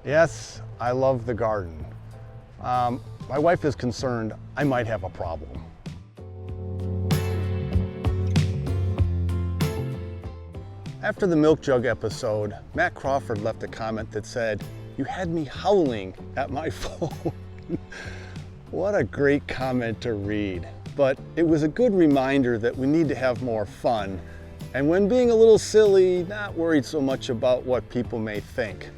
Yes, I love the garden. My wife is concerned I might have a problem. After the milk jug episode, Matt Crawford left a comment that said, "You had me howling at my phone." What a great comment to read. But it was a good reminder that we need to have more fun, and when being a little silly, not worried so much about what people may think.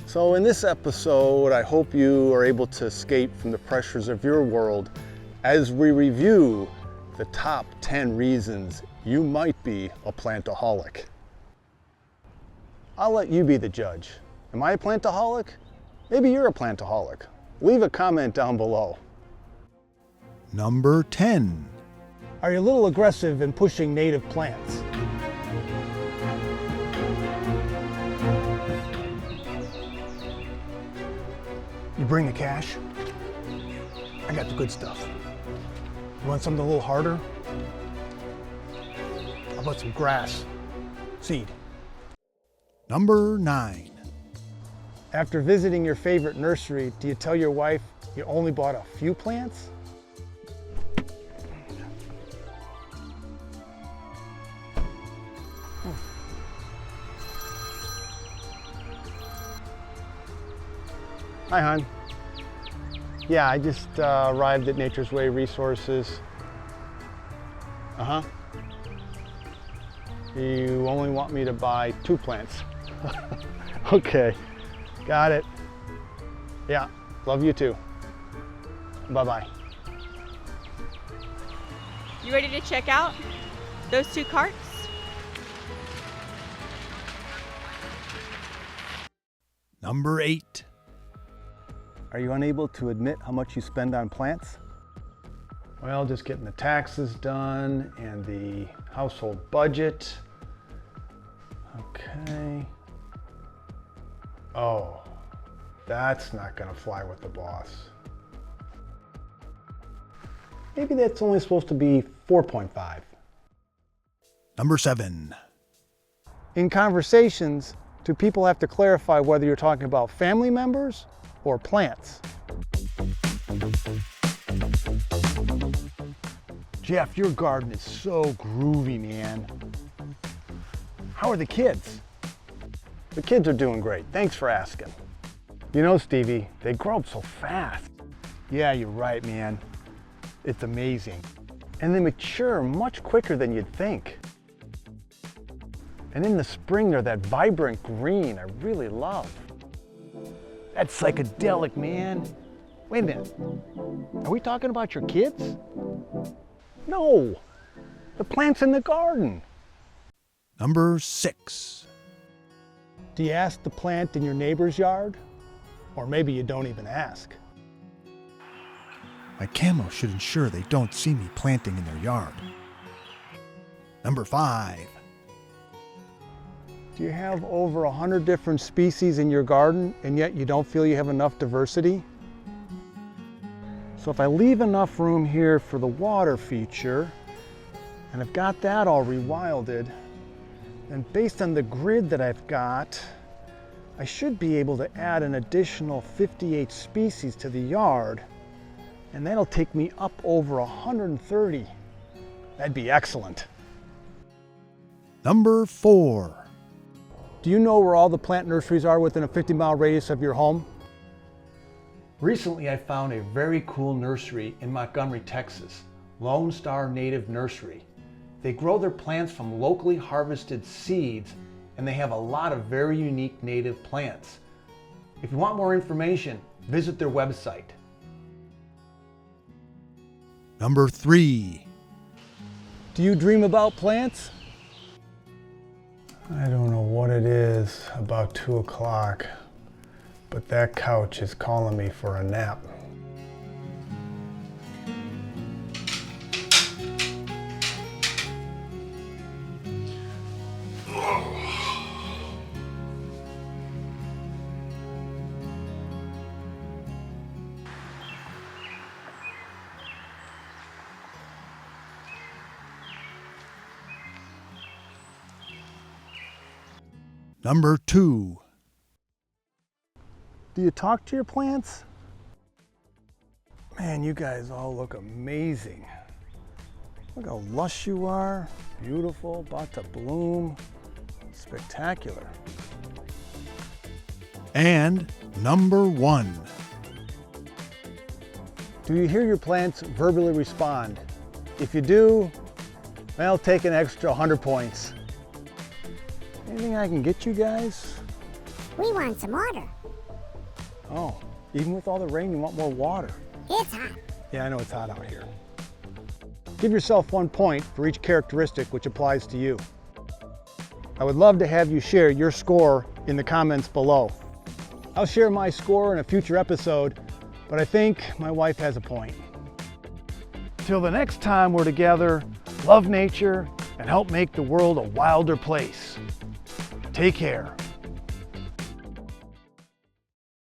So in this episode, I hope you are able to escape from the pressures of your world as we review the top 10 reasons you might be a plant-aholic. I'll let you be the judge. Am I a plant-aholic? Maybe you're a plant-aholic. Leave a comment down below. Number 10. Are you a little aggressive in pushing native plants? You bring the cash? I got the good stuff. You want something a little harder? How about some grass? Seed. Number 9. After visiting your favorite nursery, do you tell your wife you only bought a few plants? Hi, hon. Yeah, I just arrived at Nature's Way Resources. Uh-huh. You only want me to buy 2 plants. Okay, got it. Yeah, love you too. Bye-bye. You ready to check out those 2 carts? Number 8. Are you unable to admit how much you spend on plants? Well, just getting the taxes done and the household budget. Okay. Oh, that's not gonna fly with the boss. Maybe that's only supposed to be 4.5. Number 7. In conversations, do people have to clarify whether you're talking about family members or plants? Jeff, your garden is so groovy, man. How are the kids? The kids are doing great. Thanks for asking. You know, Stevie, they grow up so fast. Yeah, you're right, man. It's amazing. And they mature much quicker than you'd think. And in the spring, they're that vibrant green I really love. That's psychedelic, man. Wait a minute. Are we talking about your kids? No, the plants in the garden. Number 6. Do you ask the plant in your neighbor's yard? Or maybe you don't even ask. My camo should ensure they don't see me planting in their yard. Number 5. Do you have over 100 different species in your garden and yet you don't feel you have enough diversity? So if I leave enough room here for the water feature, and I've got that all rewilded, then based on the grid that I've got, I should be able to add an additional 58 species to the yard, and that'll take me up over 130. That'd be excellent. Number 4. Do you know where all the plant nurseries are within a 50-mile radius of your home? Recently, I found a very cool nursery in Montgomery, Texas, Lone Star Native Nursery. They grow their plants from locally harvested seeds, and they have a lot of very unique native plants. If you want more information, visit their website. Number 3. Do you dream about plants? I don't know what it is about 2 o'clock, but that couch is calling me for a nap. Number 2. Do you talk to your plants? Man, you guys all look amazing. Look how lush you are. Beautiful, about to bloom. Spectacular. And number 1. Do you hear your plants verbally respond? If you do, well, take an extra 100 points. Anything I can get you guys? We want some water. Oh, even with all the rain, you want more water. It's hot. Yeah, I know it's hot out here. Give yourself 1 point for each characteristic which applies to you. I would love to have you share your score in the comments below. I'll share my score in a future episode, but I think my wife has a point. Till the next time we're together, love nature and help make the world a wilder place. Take care.